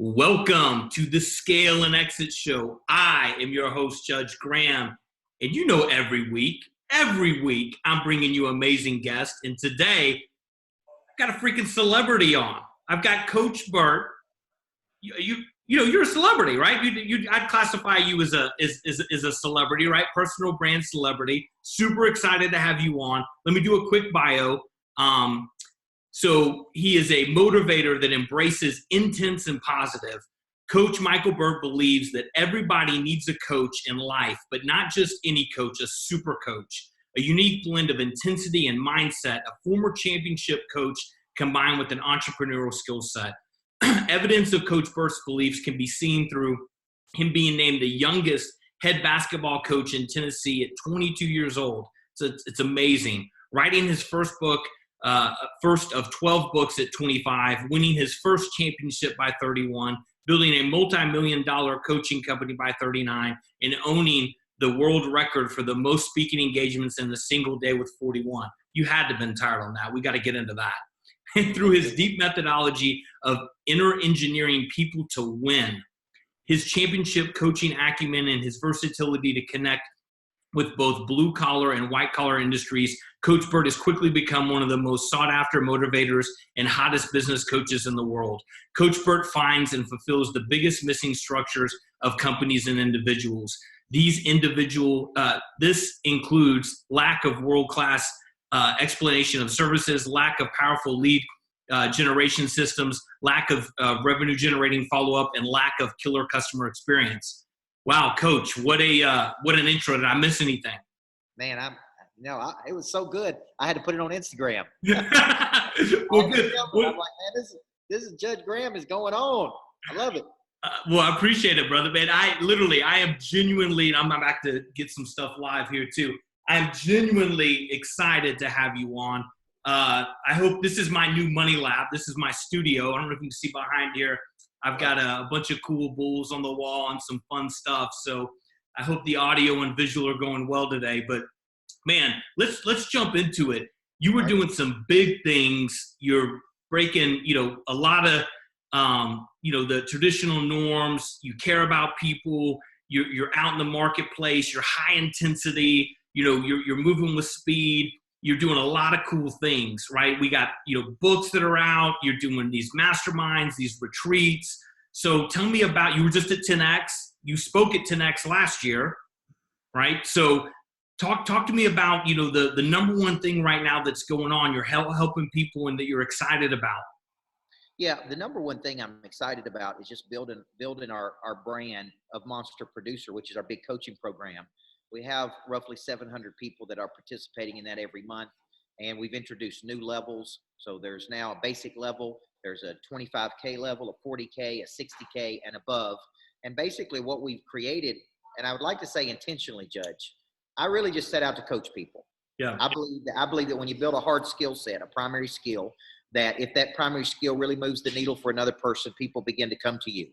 Welcome to the Scale and Exit Show. I am your host, Judge Graham. And you know every week, I'm bringing you amazing guests. And today, I've got a freaking celebrity on. I've got Coach Burt. You're a celebrity, right? I'd classify you as a celebrity, right? Personal brand celebrity. Super excited to have you on. Let me do a quick bio. So he is a motivator that embraces intense and positive. Coach Michael Burt believes that everybody needs a coach in life, but not just any coach, a super coach, a unique blend of intensity and mindset, a former championship coach combined with an entrepreneurial skill set. Evidence of Coach Burt's beliefs can be seen through him being named the youngest head basketball coach in Tennessee at 22 years old. So it's amazing. Writing his first book, first of 12 books at 25, winning his first championship by 31, building a multi-million-dollar coaching company by 39, and owning the world record for the most speaking engagements in a single day with 41. You had to have been tired on that. We got to get into that. And through his deep methodology of inner engineering people to win, his championship coaching acumen and his versatility to connect with both blue-collar and white-collar industries, Coach Burt has quickly become one of the most sought-after motivators and hottest business coaches in the world. Coach Burt finds and fulfills the biggest missing structures of companies and individuals. This includes lack of world-class explanation of services, lack of powerful lead generation systems, lack of revenue-generating follow-up, and lack of killer customer experience. Wow, Coach, what an intro. Did I miss anything? Man, it was so good. I had to put it on Instagram. Well, good. I'm like, man, this is Judge Graham is going on. I love it. Well, I appreciate it, brother, man. I am genuinely, and I'm about to get some stuff live here too. I'm genuinely excited to have you on. I hope this is my new money lab. This is my studio. I don't know if you can see behind here. I've got a bunch of cool bulls on the wall and some fun stuff. So I hope the audio and visual are going well today. But man, let's jump into it. You were doing some big things. You're breaking, a lot of, the traditional norms. You care about people. You're out in the marketplace. You're high intensity. You're moving with speed. You're doing a lot of cool things, right? We got, books that are out. You're doing these masterminds, these retreats. So tell me about, you were just at 10X. You spoke at 10X last year, right? So talk to me about, the number one thing right now that's going on. You're helping people and that you're excited about. Yeah, the number one thing I'm excited about is just building our brand of Monster Producer, which is our big coaching program. We have roughly 700 people that are participating in that every month, and we've introduced new levels. So there's now a basic level, there's a 25K level, a 40K, a 60K, and above. And basically what we've created, and I would like to say intentionally, Judge, I really just set out to coach people. Yeah. I believe that when you build a hard skill set, a primary skill, that if that primary skill really moves the needle for another person, people begin to come to you.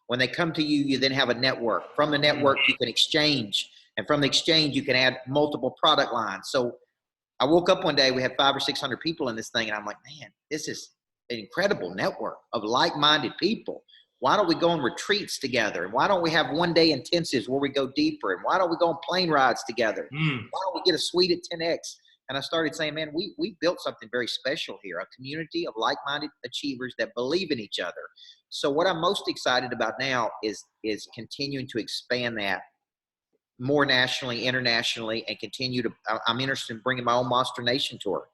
When they come to you, you then have a network. From the network, you can exchange. And from the exchange, you can add multiple product lines. So I woke up one day, we had 500 or 600 people in this thing. And I'm like, man, this is an incredible network of like-minded people. Why don't we go on retreats together? And why don't we have one-day intensives where we go deeper? And why don't we go on plane rides together? Why don't we get a suite at 10X? And I started saying, man, we built something very special here, a community of like-minded achievers that believe in each other. So what I'm most excited about now is continuing to expand that more nationally, internationally, and I'm interested in bringing my own Monster Nation tour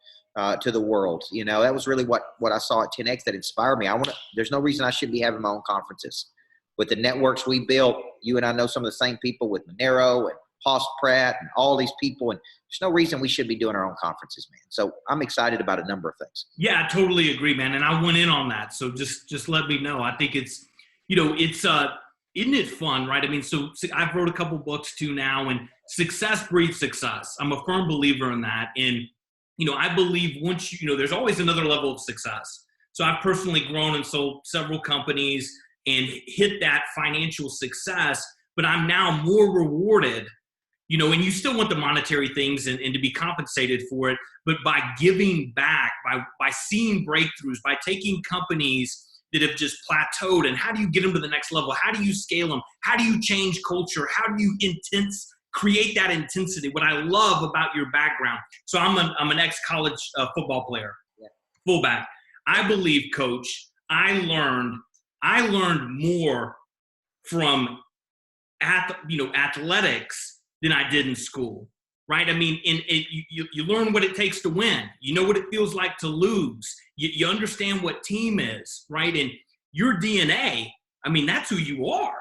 to the world. That was really what I saw at 10X that inspired me. There's no reason I shouldn't be having my own conferences. With the networks we built, you and I know some of the same people with Monero and Haas Pratt and all these people, and there's no reason we should be doing our own conferences, man. So I'm excited about a number of things. Yeah, I totally agree, man. And I went in on that. So just let me know. I think it's, isn't it fun, right? I mean, so I've wrote a couple books too now, and success breeds success. I'm a firm believer in that. And, I believe once there's always another level of success. So I've personally grown and sold several companies and hit that financial success, but I'm now more rewarded, and you still want the monetary things and to be compensated for it, but by giving back, by seeing breakthroughs, by taking companies that have just plateaued, and how do you get them to the next level? How do you scale them? How do you change culture? How do you create that intensity? What I love about your background. So I'm an ex-college football player, fullback. I believe, Coach, I learned more from athletics than I did in school, right? I mean, you learn what it takes to win. You know what it feels like to lose. You understand what team is, right? And your DNA, I mean, that's who you are,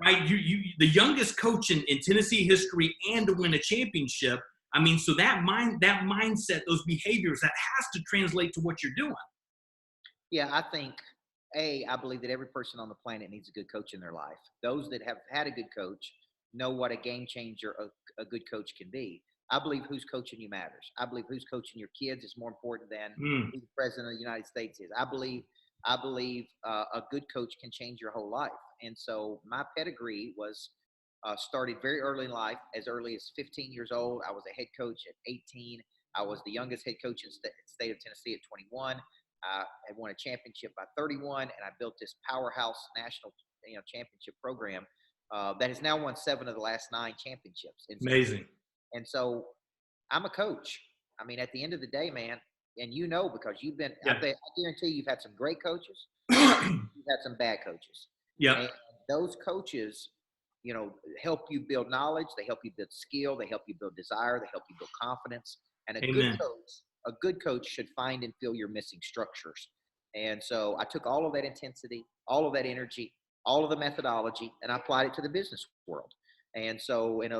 right? You the youngest coach in Tennessee history, and to win a championship. I mean, so that mindset, those behaviors, that has to translate to what you're doing. Yeah, I think, I believe that every person on the planet needs a good coach in their life. Those that have had a good coach know what a game changer a good coach can be. I believe who's coaching you matters. I believe who's coaching your kids is more important than who the president of the United States is. I believe a good coach can change your whole life. And so my pedigree was started very early in life. As early as 15 years old, I was a head coach at 18. I was the youngest head coach in the state of Tennessee at 21. I had won a championship by 31, and I built this powerhouse national championship program that has now won 7 of the last 9 championships. Amazing. And so I'm a coach. I mean, at the end of the day, man, and because you've been, I guarantee you've had some great coaches, you've had some bad coaches. Yeah. And those coaches, help you build knowledge. They help you build skill. They help you build desire. They help you build confidence. And a good coach should find and fill your missing structures. And so I took all of that intensity, all of that energy, all of the methodology, and I applied it to the business world. And so in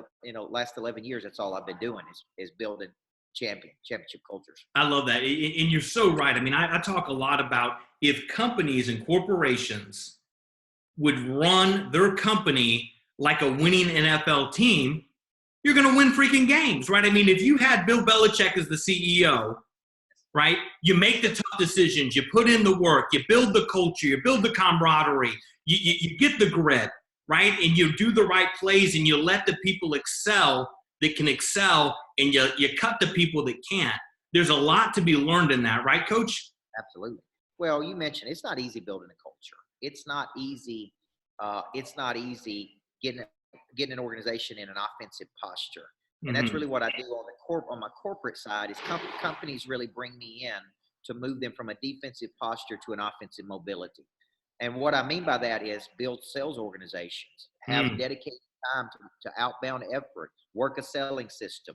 last 11 years, that's all I've been doing is building championship cultures. I love that. And you're so right. I mean, I talk a lot about if companies and corporations would run their company like a winning NFL team, you're going to win freaking games, right? I mean, if you had Bill Belichick as the CEO, right, you make the tough decisions, you put in the work, you build the culture, you build the camaraderie, you get the grit, right? And you do the right plays, and you let the people excel that can excel, and you cut the people that can't. There's a lot to be learned in that, right, Coach? Absolutely. Well, you mentioned it's not easy building a culture. It's not easy. Getting an organization in an offensive posture. And that's really what I do on my corporate side is companies really bring me in to move them from a defensive posture to an offensive mobility. And what I mean by that is build sales organizations, have dedicated time to outbound effort, work a selling system,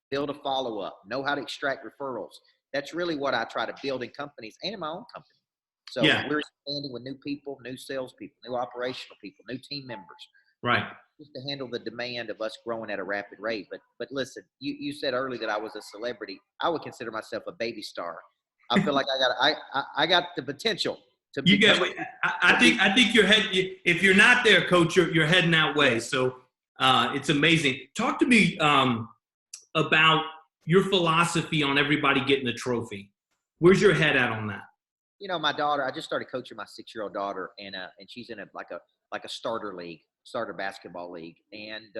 build a follow-up, know how to extract referrals. That's really what I try to build in companies and in my own company. So we're expanding with new people, new salespeople, new operational people, new team members. Right. Just to handle the demand of us growing at a rapid rate. But listen, you said earlier that I was a celebrity. I would consider myself a baby star. I feel like I got the potential to be. I think if you're not there, Coach, you're heading that way. So it's amazing. Talk to me about your philosophy on everybody getting a trophy. Where's your head at on that? My daughter, I just started coaching my 6-year-old daughter, and she's in a starter basketball league. And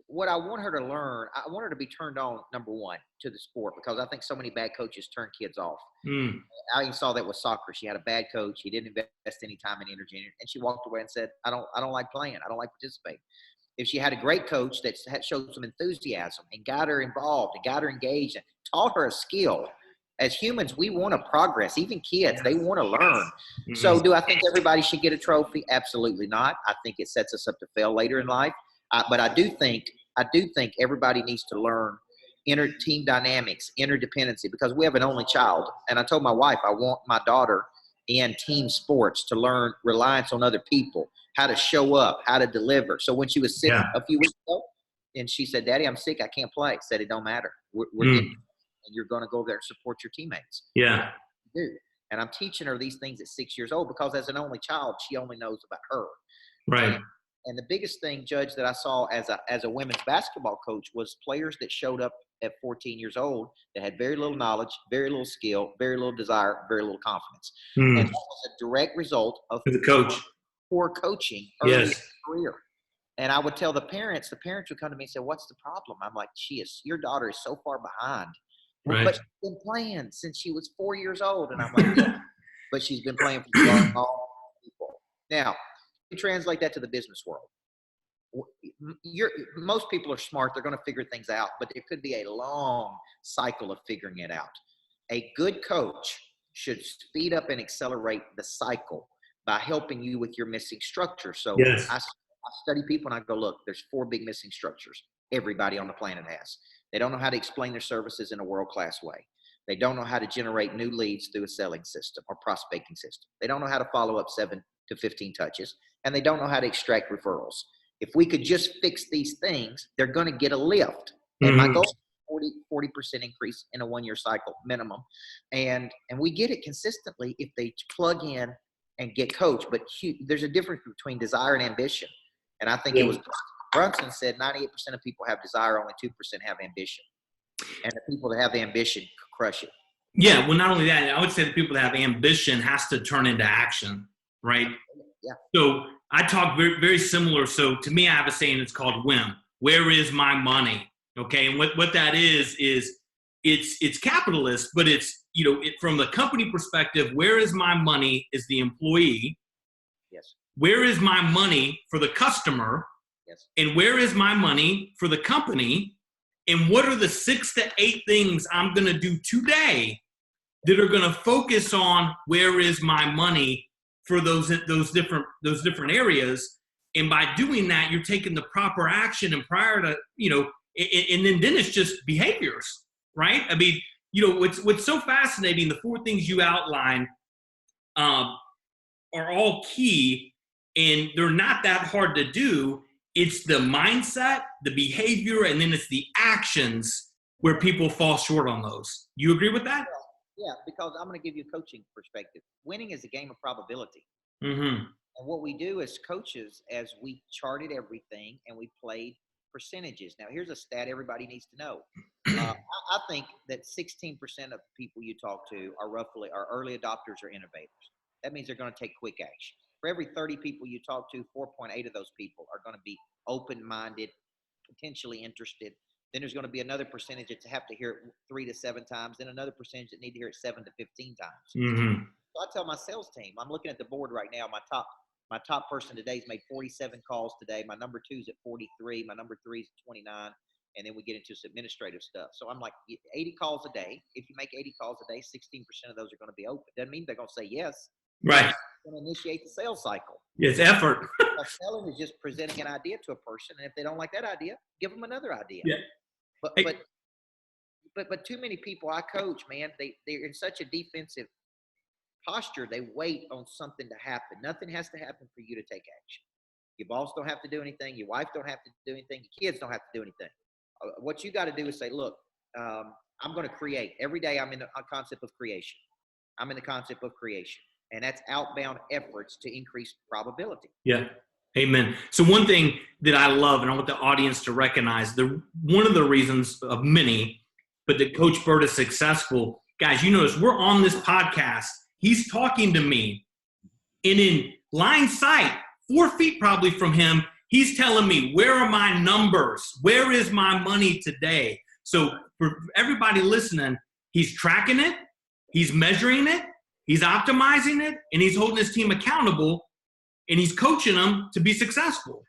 what I want her to learn, I want her to be turned on, number one, to the sport, because I think so many bad coaches turn kids off. I even saw that with soccer. She had a bad coach. He didn't invest any time and energy in it, and she walked away and said, I don't like playing. I don't like participating. If she had a great coach that showed some enthusiasm and got her involved and got her engaged and taught her a skill. As humans, we want to progress. Even kids, they want to learn. So do I think everybody should get a trophy? Absolutely not. I think it sets us up to fail later in life. But I do think everybody needs to learn inner team dynamics, interdependency, because we have an only child. And I told my wife I want my daughter in team sports to learn reliance on other people, how to show up, how to deliver. So when she was sick a few weeks ago, and she said, "Daddy, I'm sick. I can't play." I said, "It don't matter. We're getting, and you're going to go there and support your teammates." Yeah. Dude. And I'm teaching her these things at 6 years old because as an only child, she only knows about her. Right. And the biggest thing, Judge, that I saw as a women's basketball coach was players that showed up at 14 years old that had very little knowledge, very little skill, very little desire, very little confidence. And that was a direct result of the coach. Poor coaching early in her career. And I would tell the parents would come to me and say, "What's the problem?" I'm like, your daughter is so far behind. Right. But she's been playing since she was 4 years old. And I'm like, but she's been playing for the long people. Now, you translate that to the business world. Most people are smart. They're going to figure things out, but there could be a long cycle of figuring it out. A good coach should speed up and accelerate the cycle by helping you with your missing structure. So yes. I study people and I go, look, there's 4 big missing structures everybody on the planet has. They don't know how to explain their services in a world-class way. They don't know how to generate new leads through a selling system or prospecting system. They don't know how to follow up 7 to 15 touches, and they don't know how to extract referrals. If we could just fix these things, they're going to get a lift. And my goal is 40% increase in a 1-year cycle minimum. And we get it consistently if they plug in and get coached. But there's a difference between desire and ambition. And I think it was Brunson said 98% of people have desire, only 2% have ambition. And the people that have the ambition crush it. Yeah, well, not only that, I would say the people that have ambition has to turn into action, right? Yeah. So I talk very, very similar. So to me, I have a saying, it's called WHIM. Where is my money? Okay, and what that is it's capitalist, but it's, from the company perspective, where is my money is the employee. Yes. Where is my money for the customer? Yes. And where is my money for the company? And what are the 6 to 8 things I'm going to do today that are going to focus on where is my money for those different areas? And by doing that, you're taking the proper action, and prior to, and then it's just behaviors, right? I mean, what's so fascinating, the 4 things you outline are all key, and they're not that hard to do. It's the mindset, the behavior, and then it's the actions where people fall short on those. You agree with that? Yeah, because I'm going to give you a coaching perspective. Winning is a game of probability. Mm-hmm. And what we do as coaches, as we charted everything and we played percentages. Now, here's a stat everybody needs to know. I think that 16% of people you talk to are early adopters or innovators. That means they're going to take quick action. For every 30 people you talk to, 4.8 of those people are going to be open-minded, potentially interested. Then there's going to be another percentage that have to hear it 3 to 7 times, then another percentage that need to hear it 7 to 15 times. Mm-hmm. So I tell my sales team, I'm looking at the board right now. My top person today has made 47 calls today. My number 2 is at 43. My number 3 is at 29. And then we get into some administrative stuff. So I'm like, 80 calls a day. If you make 80 calls a day, 16% of those are going to be open. Doesn't mean they're going to say yes. Right. Going to initiate the sales cycle. It's effort. Selling is just presenting an idea to a person, and if they don't like that idea, give them another idea. Yeah. But too many people I coach, man, they're in such a defensive posture. They wait on something to happen. Nothing has to happen for you to take action. Your boss don't have to do anything. Your wife don't have to do anything. Your kids don't have to do anything. What you got to do is say, look, I'm going to create. Every day I'm in a concept of creation. I'm in the concept of creation. And that's outbound efforts to increase probability. Yeah. Amen. So one thing that I love, and I want the audience to recognize, one of the reasons of many, but that Coach Burt is successful, guys, you notice we're on this podcast. He's talking to me, and in line sight, 4 feet probably from him, he's telling me, where are my numbers? Where is my money today? So for everybody listening, he's tracking it, he's measuring it, he's optimizing it, and he's holding his team accountable, and he's coaching them to be successful.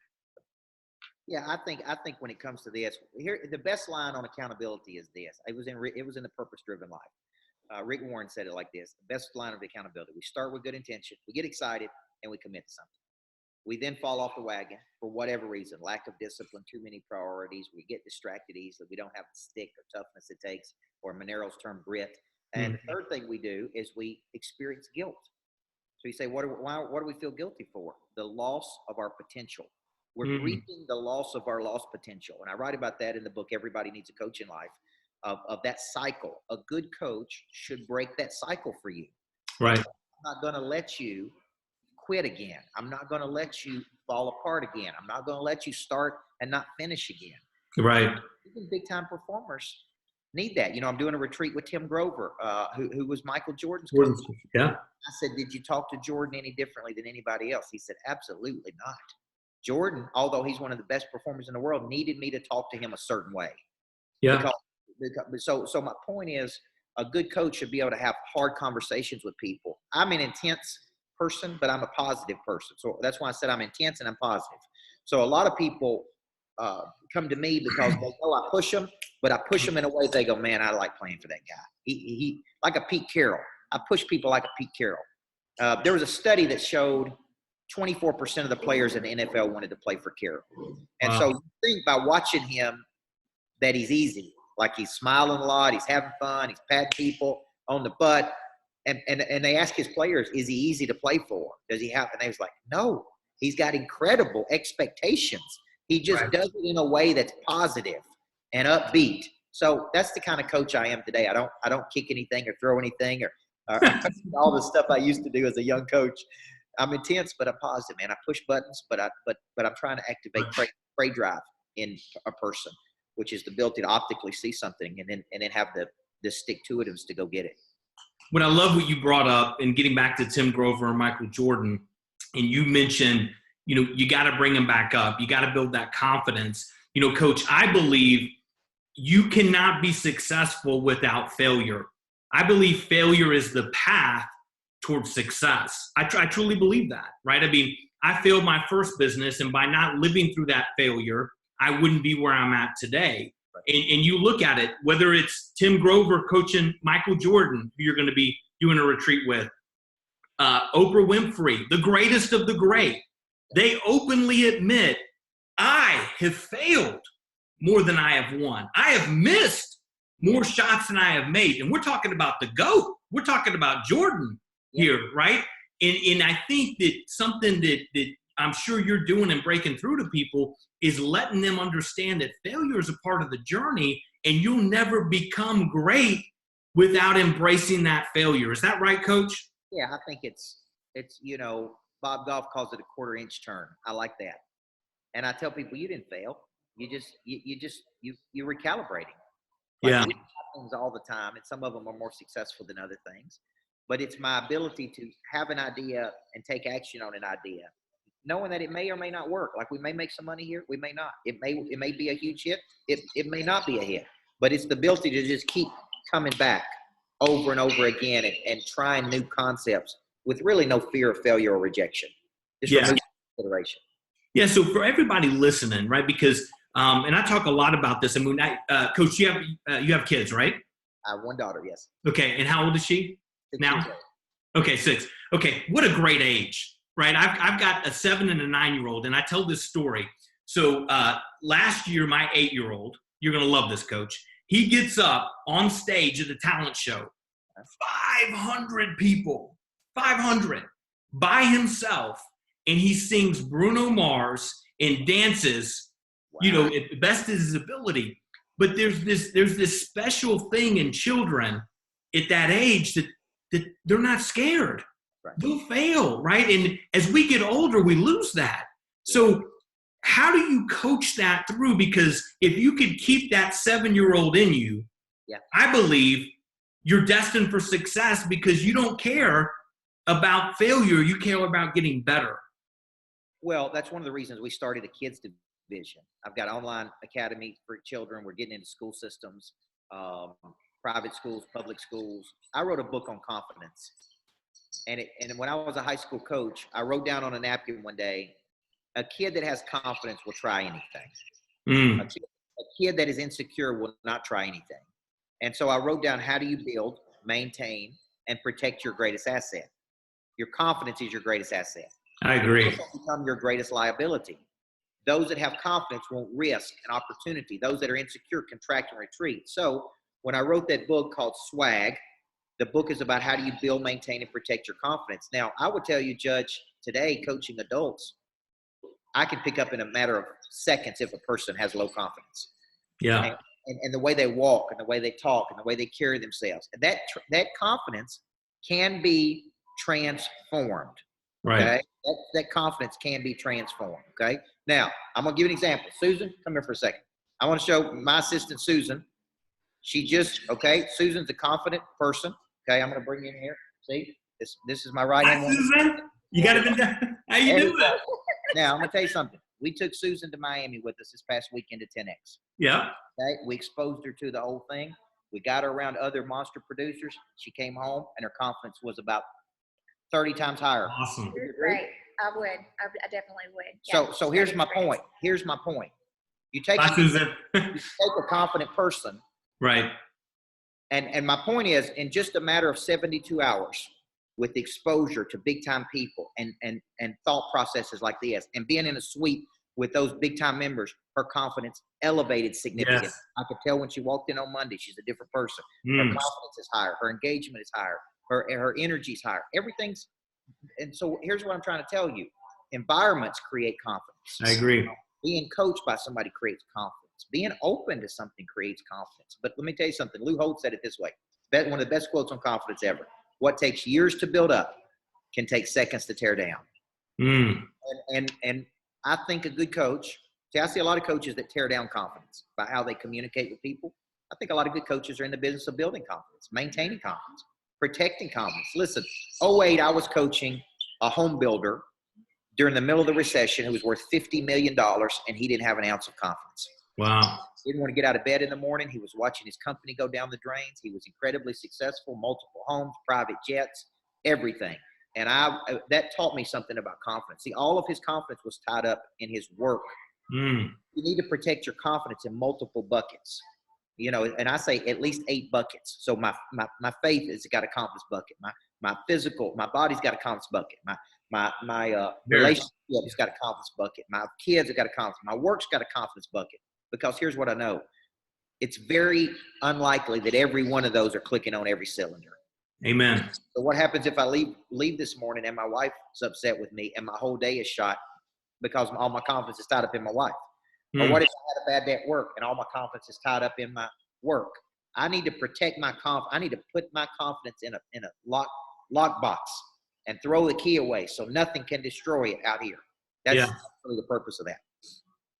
Yeah, I think when it comes to this, here the best line on accountability is this. It was in the Purpose-Driven Life. Rick Warren said it like this: the best line of accountability. We start with good intention, we get excited, and we commit to something. We then fall off the wagon for whatever reason, lack of discipline, too many priorities. We get distracted easily. We don't have the stick or toughness it takes, or Monero's term, grit. And the third thing we do is we experience guilt. So you say, what do we feel guilty for? The loss of our potential. We're grieving the loss of our lost potential. And I write about that in the book, Everybody Needs a Coach in Life, of that cycle. A good coach should break that cycle for you. Right. I'm not going to let you quit again. I'm not going to let you fall apart again. I'm not going to let you start and not finish again. Right. Even big time performers need that. I'm doing a retreat with Tim Grover, who was Michael Jordan's coach. Yeah. I said, did you talk to Jordan any differently than anybody else? He said, absolutely not. Jordan, although he's one of the best performers in the world, needed me to talk to him a certain way. Yeah. So my point is, a good coach should be able to have hard conversations with people. I'm an intense person, but I'm a positive person. So that's why I said I'm intense and I'm positive. So a lot of people come to me because they know I push them, but I push them in a way they go, man, I like playing for that guy. He like a Pete Carroll. I push people like a Pete Carroll. There was a study that showed 24% of the players in the NFL wanted to play for Carroll. And so you think by watching him that he's easy, like he's smiling a lot, he's having fun, he's patting people on the butt. And they ask his players, is he easy to play for? Does he have? And they was like, no, he's got incredible expectations. He just does it in a way that's positive and upbeat. So that's the kind of coach I am today. I don't kick anything or throw anything or all the stuff I used to do as a young coach. I'm intense, but I'm positive, man. I push buttons, but I'm trying to activate prey drive in a person, which is the ability to optically see something and then have the stick-to-itiveness to go get it. What I love what you brought up, and getting back to Tim Grover and Michael Jordan, and you mentioned, you got to bring them back up. You got to build that confidence. Coach, I believe you cannot be successful without failure. I believe failure is the path towards success. I truly believe that, right? I mean, I failed my first business, and by not living through that failure, I wouldn't be where I'm at today. And you look at it, whether it's Tim Grover coaching Michael Jordan, who you're going to be doing a retreat with, Oprah Winfrey, the greatest of the great, they openly admit, I have failed more than I have won. I have missed more shots than I have made. And we're talking about the GOAT. We're talking about Jordan here, right? And I think that something that I'm sure you're doing and breaking through to people is letting them understand that failure is a part of the journey, and you'll never become great without embracing that failure. Is that right, Coach? Yeah, I think it's Bob Goff calls it a quarter-inch turn. I like that. And I tell people, you didn't fail. You're recalibrating. We do things all the time, and some of them are more successful than other things. But it's my ability to have an idea and take action on an idea, knowing that it may or may not work. Like, we may make some money here, we may not. It may be a huge hit. It may not be a hit. But it's the ability to just keep coming back over and over again and trying new concepts with really no fear of failure or rejection. Just remove consideration. Yeah, so for everybody listening, right, because and I talk a lot about this. I mean, Coach, you have kids, right? I have one daughter, yes. Okay, and how old is she 6 now? years old. Okay, 6. Okay, what a great age, right? I've got a 7 and a 9-year-old, and I tell this story. So last year, my 8-year-old, you're going to love this, Coach, he gets up on stage at a talent show, 500 people, 500, by himself, and he sings Bruno Mars and dances, at the best of his ability. But there's this special thing in children at that age that they're not scared. Right. They'll fail, right? And as we get older, we lose that. So how do you coach that through? Because if you could keep that 7-year-old in you, I believe you're destined for success, because you don't care about failure. You care about getting better. Well, that's one of the reasons we started a kids division. I've got online academy for children. We're getting into school systems, private schools, public schools. I wrote a book on confidence. And when I was a high school coach, I wrote down on a napkin one day, a kid that has confidence will try anything. A kid that is insecure will not try anything. And so I wrote down, how do you build, maintain, and protect your greatest asset? Your confidence is your greatest asset. I agree. It will become your greatest liability. Those that have confidence won't risk an opportunity. Those that are insecure contract and retreat. So when I wrote that book called Swag, the book is about how do you build, maintain, and protect your confidence. Now, I would tell you, Judge, today, coaching adults, I can pick up in a matter of seconds if a person has low confidence. Yeah. And the way they walk and the way they talk and the way they carry themselves. And that confidence can be transformed. Right. Okay? That confidence can be transformed. Okay. Now, I'm going to give you an example. Susan, come here for a second. I want to show my assistant, Susan. Susan's a confident person. Okay. I'm going to bring you in here. See, this is my right hand woman. Susan, you got it. How you doing? Now, I'm going to tell you something. We took Susan to Miami with us this past weekend to 10X. Yeah. Okay. We exposed her to the whole thing. We got her around other monster producers. She came home and her confidence was about 30 times higher. Awesome. Great. I would. I definitely would. Yeah, So here's my point. Here's my point. You take a confident person. Right. And my point is, in just a matter of 72 hours, with exposure to big time people and thought processes like this, and being in a suite with those big time members, her confidence elevated significantly. Yes. I could tell when she walked in on Monday, she's a different person. Her confidence is higher. Her engagement is higher. Her energy is higher. Everything's, and so here's what I'm trying to tell you. Environments create confidence. I agree. Being coached by somebody creates confidence. Being open to something creates confidence. But let me tell you something. Lou Holt said it this way. One of the best quotes on confidence ever. What takes years to build up can take seconds to tear down. And I think a good coach, I see a lot of coaches that tear down confidence by how they communicate with people. I think a lot of good coaches are in the business of building confidence, maintaining confidence, protecting confidence. Listen, 2008, I was coaching a home builder during the middle of the recession who was worth $50 million, and he didn't have an ounce of confidence. Wow. He didn't want to get out of bed in the morning. He was watching his company go down the drains. He was incredibly successful, multiple homes, private jets, everything. And that taught me something about confidence. See, all of his confidence was tied up in his work. You need to protect your confidence in multiple buckets. You know, and I say at least 8 buckets. So my faith has got a confidence bucket. My physical, my body's got a confidence bucket. My relationship has got a confidence bucket. My kids have got a confidence. My work's got a confidence bucket. Because here's what I know. It's very unlikely that every one of those are clicking on every cylinder. Amen. So what happens if I leave this morning and my wife's upset with me and my whole day is shot because all my confidence is tied up in my wife? Or what if I had a bad day at work and all my confidence is tied up in my work? I need to protect my confidence. I need to put my confidence in a lock box and throw the key away so nothing can destroy it out here. That's really the purpose of that.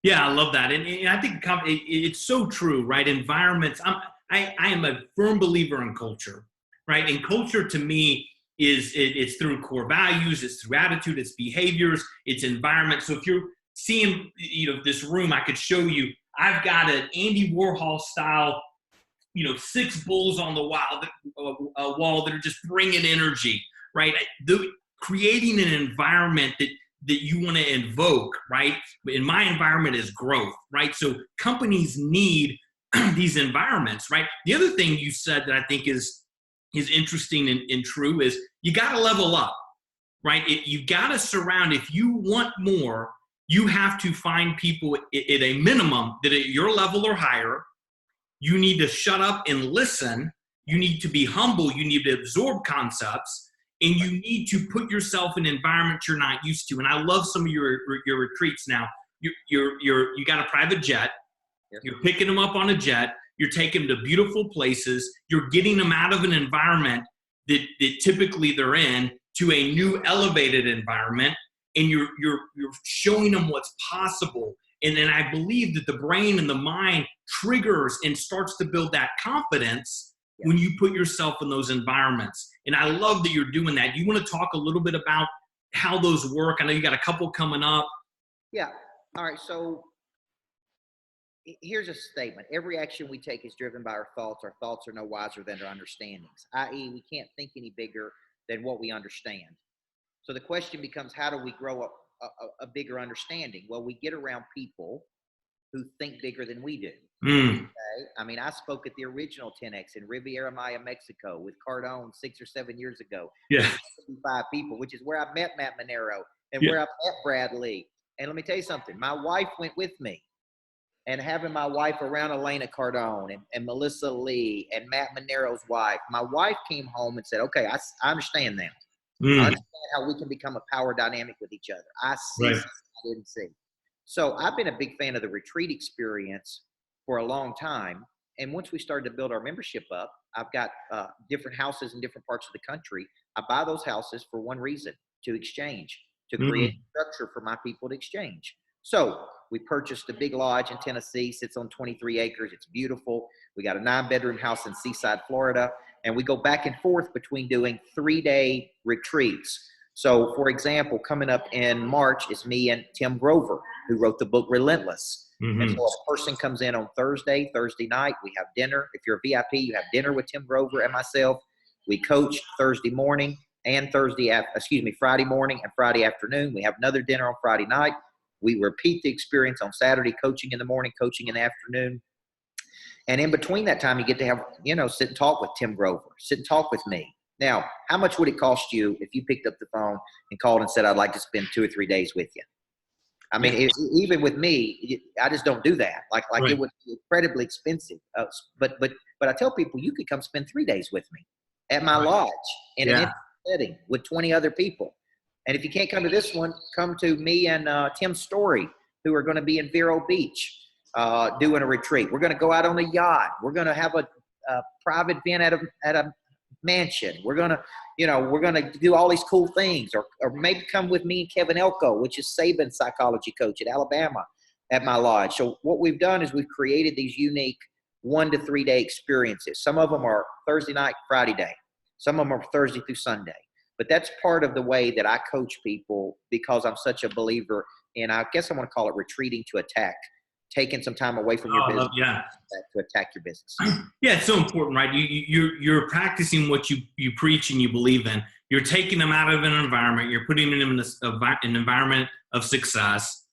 Yeah, I love that. And I think it's so true, right? Environments. I am a firm believer in culture, right? And culture to me it's through core values, it's through attitude, it's behaviors, it's environment. So if you're seeing, this room, I could show you, I've got an Andy Warhol style, 6 bulls on the wall that are just bringing energy, right? Creating an environment that you want to invoke, right? In my environment is growth, right? So companies need these environments, right? The other thing you said that I think is interesting and true is you got to level up, right? You got to surround, if you want more, you have to find people at a minimum that at your level or higher. You need to shut up and listen. You need to be humble. You need to absorb concepts. And you need to put yourself in environments you're not used to. And I love some of your retreats now. You got a private jet. You're picking them up on a jet. You're taking them to beautiful places. You're getting them out of an environment that typically they're in to a new elevated environment. And you're showing them what's possible. And then I believe that the brain and the mind triggers and starts to build that confidence when you put yourself in those environments. And I love that you're doing that. You want to talk a little bit about how those work? I know you got a couple coming up. Yeah. All right. So here's a statement. Every action we take is driven by our thoughts. Our thoughts are no wiser than our understandings, i.e. we can't think any bigger than what we understand. So the question becomes, how do we grow up a bigger understanding? Well, we get around people who think bigger than we do. Okay? I mean, I spoke at the original 10X in Riviera Maya, Mexico with Cardone 6 or 7 years ago. Yeah. 55 people, which is where I met Matt Monero and where I met Brad Lee. And let me tell you something. My wife went with me. And having my wife around Elena Cardone and Melissa Lee and Matt Monero's wife, my wife came home and said, okay, I understand now. I understand how we can become a power dynamic with each other. I see something I didn't see. So I've been a big fan of the retreat experience for a long time. And once we started to build our membership up, I've got different houses in different parts of the country. I buy those houses for one reason, to exchange, to create structure for my people to exchange. So we purchased a big lodge in Tennessee, sits on 23 acres. It's beautiful. We got a 9-bedroom house in Seaside, Florida. And we go back and forth between doing 3-day retreats. So, for example, coming up in March is me and Tim Grover. who wrote the book Relentless. Mm-hmm. And so a person comes in on Thursday night. We have dinner. If you're a VIP, you have dinner with Tim Grover and myself. We coach Thursday morning and Friday morning and Friday afternoon. We have another dinner on Friday night. We repeat the experience on Saturday, coaching in the morning, coaching in the afternoon. And in between that time, you get to have, sit and talk with Tim Grover, sit and talk with me. Now, how much would it cost you if you picked up the phone and called and said, I'd like to spend 2 or 3 days with you? I mean, even with me, I just don't do that. Like right. It would be incredibly expensive. But I tell people, you could come spend 3 days with me at my lodge in an setting with 20 other people. And if you can't come to this one, come to me and Tim Story, who are going to be in Vero Beach doing a retreat. We're going to go out on a yacht. We're going to have a private event at a mansion. We're going to do all these cool things, or maybe come with me and Kevin Elko, which is Saban's psychology coach at Alabama, at my lodge. So what we've done is we've created these unique 1 to 3 day experiences. Some of them are Thursday night, Friday day. Some of them are Thursday through Sunday. But that's part of the way that I coach people, because I'm such a believer in, I guess I want to call it retreating to attack, taking some time away from your business to attack your business. Yeah, it's so important, right? You're practicing what you preach and you believe in. You're taking them out of an environment. You're putting them in an environment of success.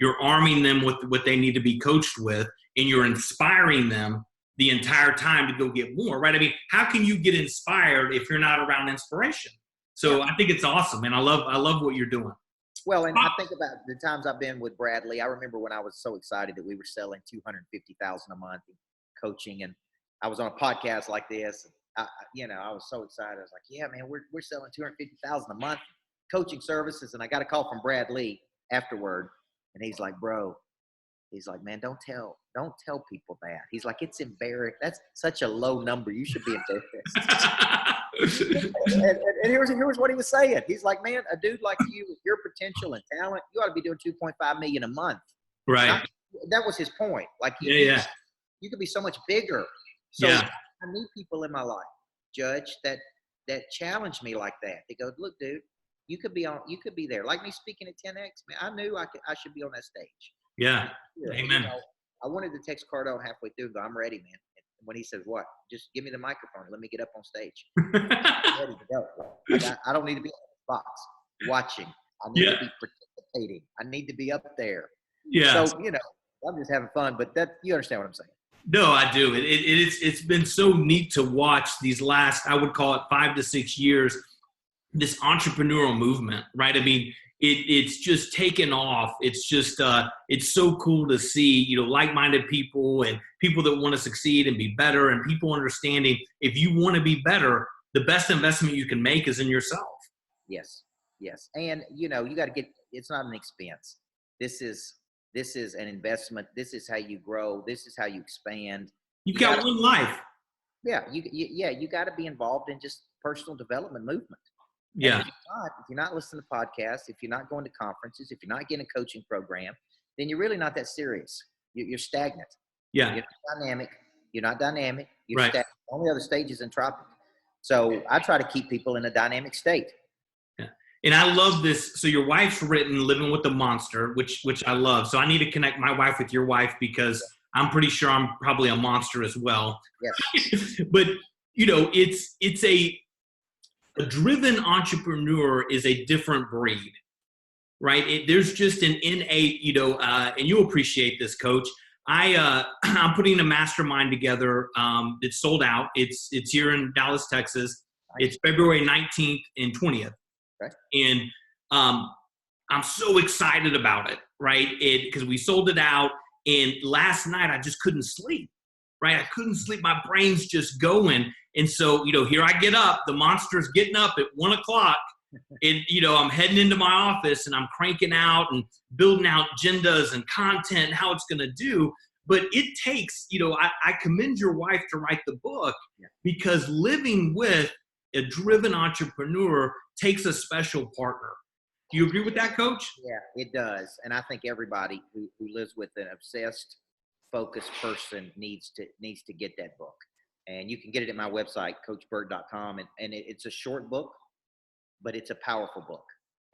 You're arming them with what they need to be coached with, and you're inspiring them the entire time to go get more, right? I mean, how can you get inspired if you're not around inspiration? So I think it's awesome, and I love what you're doing. Well, and I think about the times I've been with Bradley. I remember when I was so excited that we were selling $250,000 a month in coaching, and I was on a podcast like this. I was so excited. I was like, "Yeah, man, we're selling $250,000 a month coaching services." And I got a call from Brad Lee afterward, and he's like, "Bro," he's like, "Man, don't tell people that." He's like, "It's embarrassing. That's such a low number. You should be embarrassed." and here's what he was saying. He's like, "Man, a dude like you with your potential and talent, you ought to be doing $2.5 million a month." Right. That was his point. Like, you could be so much bigger. So I need people in my life, Judge, that challenge me like that. They go, "Look, dude, you could be there." Like me speaking at 10X, man, I knew I should be on that stage. Yeah. Amen. I wanted to text Cardone halfway through and go, "I'm ready, man." And when he said, "What? Just give me the microphone and let me get up on stage." I'm ready to go. I don't need to be on the box watching. I need to be participating. I need to be up there. Yeah. So, I'm just having fun, but you understand what I'm saying. No, I do. It's been so neat to watch these last, I would call it 5 to 6 years, this entrepreneurial movement, right? I mean, it's just taken off. It's just, it's so cool to see, like-minded people and people that want to succeed and be better, and people understanding if you want to be better, the best investment you can make is in yourself. Yes. And, you got to it's not an expense. This is an investment. This is how you grow. This is how you expand. You've got one life. Yeah. You got to be involved in just personal development movement. Yeah. If you're not listening to podcasts, if you're not going to conferences, if you're not getting a coaching program, then you're really not that serious. You're stagnant. Yeah. You're not dynamic. You're right. stagnant. The only other stage is entropic. So I try to keep people in a dynamic state. Yeah. And I love this. So your wife's written Living with the Monster, which I love. So I need to connect my wife with your wife, because I'm pretty sure I'm probably a monster as well. Yes. But, it's a driven entrepreneur is a different breed, right? There's just an innate, and you'll appreciate this, Coach. I'm putting a mastermind together. It's sold out. It's here in Dallas, Texas. Nice. It's February 19th and 20th. Okay. And I'm so excited about it, right? Because we sold it out, and last night I just couldn't sleep, right? I couldn't sleep. My brain's just going. And so, here I get up, the monster's getting up at 1:00, and, I'm heading into my office and I'm cranking out and building out agendas and content, how it's going to do. But it takes, I commend your wife to write the book, because living with a driven entrepreneur takes a special partner. Do you agree with that, Coach? Yeah, it does. And I think everybody who lives with an obsessed, focused person needs to get that book. And you can get it at my website, coachburt.com. And it's a short book, but it's a powerful book.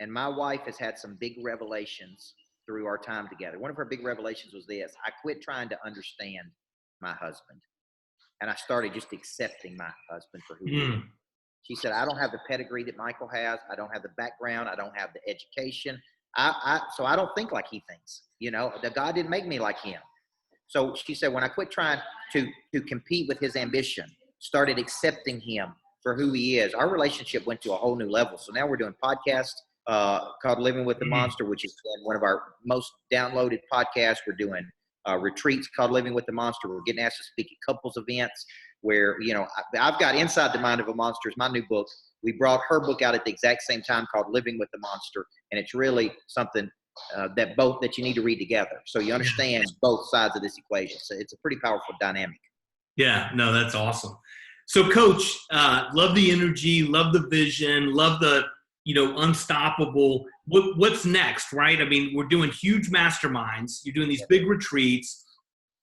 And my wife has had some big revelations through our time together. One of her big revelations was this: I quit trying to understand my husband, and I started just accepting my husband for who he is. She said, I don't have the pedigree that Michael has. I don't have the background. I don't have the education. So I don't think like he thinks. The God didn't make me like him. So she said, when I quit trying to compete with his ambition, started accepting him for who he is, our relationship went to a whole new level. So now we're doing podcasts called Living with the Monster, which is one of our most downloaded podcasts. We're doing retreats called Living with the Monster. We're getting asked to speak at couples events where, I've got Inside the Mind of a Monster is my new book. We brought her book out at the exact same time called Living with the Monster. And it's really something that you need to read together. So you understand both sides of this equation. So it's a pretty powerful dynamic. Yeah, no, that's awesome. So Coach, love the energy, love the vision, love the, unstoppable. What's next, right? I mean, we're doing huge masterminds. You're doing these big retreats.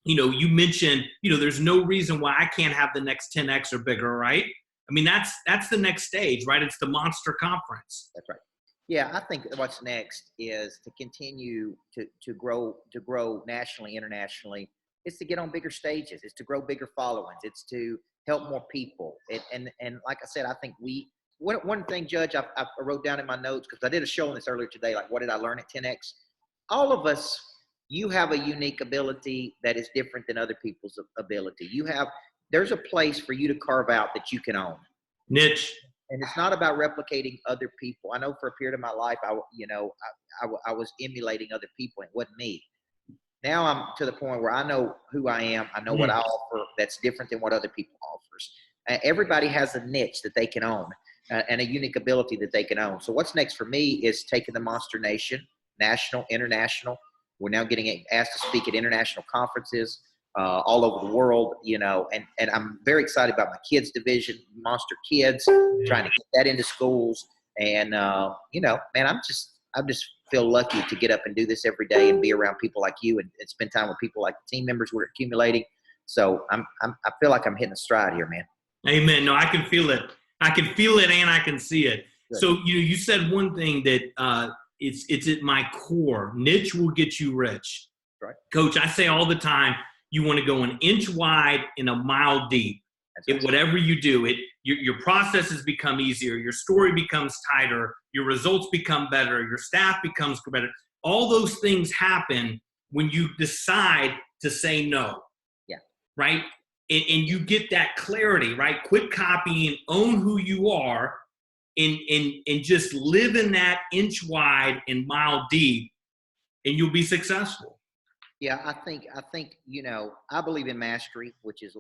You mentioned, there's no reason why I can't have the next 10X or bigger, right? I mean, that's the next stage, right? It's the Monster Conference. That's right. Yeah, I think what's next is to continue to grow nationally, internationally. It's to get on bigger stages. It's to grow bigger followings. It's to help more people. And like I said, I think one thing, Judge, I wrote down in my notes, because I did a show on this earlier today, like what did I learn at 10X? All of us, you have a unique ability that is different than other people's ability. There's a place for you to carve out that you can own. Niche. And it's not about replicating other people. I know for a period of my life, I was emulating other people, and it wasn't me. Now I'm to the point where I know who I am. I know what I offer that's different than what other people offers. Everybody has a niche that they can own and a unique ability that they can own. So what's next for me is taking the Monster Nation, national, international. We're now getting asked to speak at international conferences all over the world, and I'm very excited about my kids division, Monster Kids, trying to get that into schools. And, man, I just feel lucky to get up and do this every day and be around people like you and spend time with people like the team members we're accumulating. So I feel like I'm hitting a stride here, man. Amen. No, I can feel it. I can feel it and I can see it. Good. So you said one thing that it's at my core. Niche will get you rich. Right. Coach, I say all the time, you want to go an inch wide and a mile deep. Whatever you do, your processes become easier. Your story becomes tighter. Your results become better. Your staff becomes better. All those things happen when you decide to say no. Yeah. Right? And you get that clarity, right? Quit copying, own who you are, and just live in that inch wide and mile deep, and you'll be successful. Yeah, I think, I believe in mastery, which is,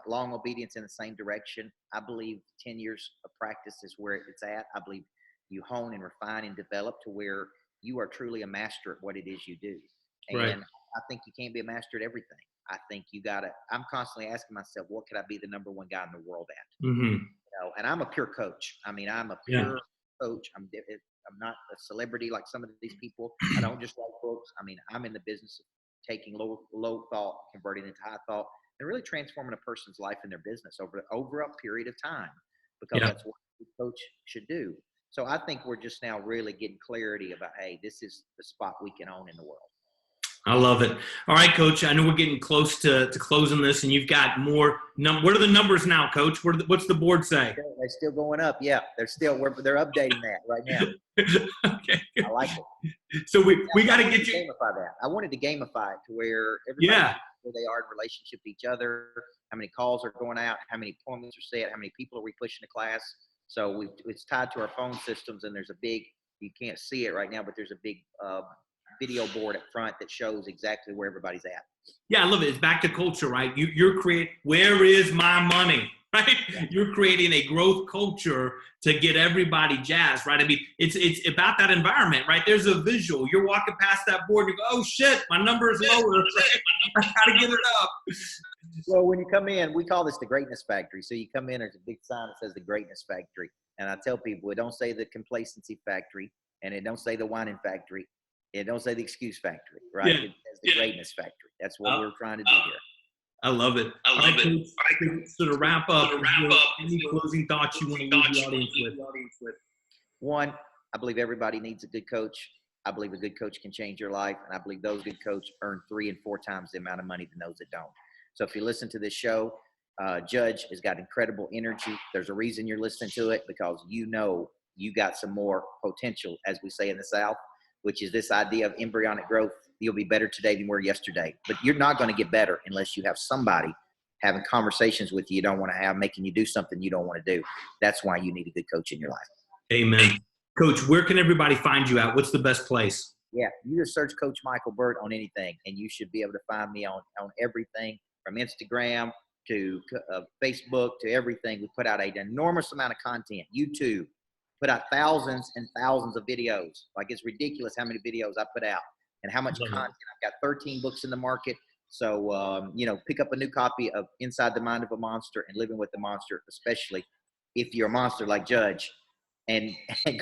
long obedience in the same direction. I believe 10 years of practice is where it's at. I believe you hone and refine and develop to where you are truly a master at what it is you do. And right. I think you can't be a master at everything. I think I'm constantly asking myself, what could I be the number one guy in the world at? Mm-hmm. And I'm a pure coach. I mean, I'm a pure coach. I'm not a celebrity like some of these people. I don't just write books. I mean, I'm in the business of taking low thought, converting into high thought, and really transforming a person's life and their business over a period of time, because that's what a coach should do. So I think we're just now really getting clarity about, hey, this is the spot we can own in the world. I love it. All right, Coach, I know we're getting close to closing this, and you've got more. What are the numbers now, Coach? What's the board say? They're still going up. Yeah, they're updating that right now. Okay. I like it. So we got to get you. Gamify that. I wanted to gamify it to where everybody knows where they are in relationship to each other, how many calls are going out, how many appointments are set, how many people are we pushing to class. So it's tied to our phone systems, and there's a big, you can't see it right now, but there's a big video board up front that shows exactly where everybody's at. Yeah, I love it. It's back to culture, right? You're creating, where is my money, right? You're creating a growth culture to get everybody jazzed, right? I mean, it's about that environment, right? There's a visual. You're walking past that board, and you go, oh shit, my number is lower. Right? I gotta get it up. Well, when you come in, we call this the Greatness Factory. So you come in, there's a big sign that says the Greatness Factory. And I tell people, it don't say the Complacency Factory, and it don't say the Whining Factory. It don't say the Excuse Factory, right? Yeah. It says the Greatness Factory. That's what we're trying to do here. I love it. I love it. So to wrap up, any closing thoughts you want to leave the audience with? One, I believe everybody needs a good coach. I believe a good coach can change your life. And I believe those good coaches earn 3 and 4 times the amount of money than those that don't. So if you listen to this show, Judge has got incredible energy. There's a reason you're listening to it, because you know you got some more potential, as we say in the South, which is this idea of embryonic growth. You'll be better today than you were yesterday. But you're not going to get better unless you have somebody having conversations with you don't want to have, making you do something you don't want to do. That's why you need a good coach in your life. Amen. Coach, where can everybody find you at? What's the best place? Yeah, you just search Coach Michael Burt on anything, and you should be able to find me on everything from Instagram to Facebook to everything. We put out an enormous amount of content. YouTube, put out thousands and thousands of videos. Like, it's ridiculous how many videos I put out and how much content. I've got 13 books in the market. So, pick up a new copy of Inside the Mind of a Monster and Living with the Monster, especially if you're a monster like Judge, and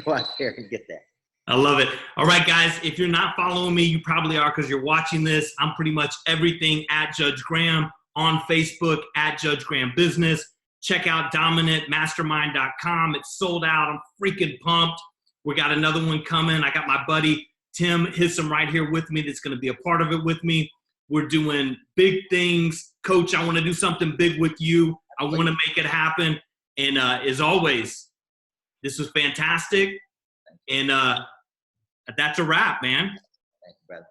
go out there and get that. I love it. All right, guys, if you're not following me, you probably are because you're watching this. I'm pretty much everything at Judge Graham on Facebook, at Judge Graham Business. Check out dominantmastermind.com. It's sold out. I'm freaking pumped. We got another one coming. I got my buddy Tim Hissam right here with me that's going to be a part of it with me. We're doing big things. Coach, I want to do something big with you. I want to make it happen. And as always, this was fantastic. And that's a wrap, man. Thank you, brother.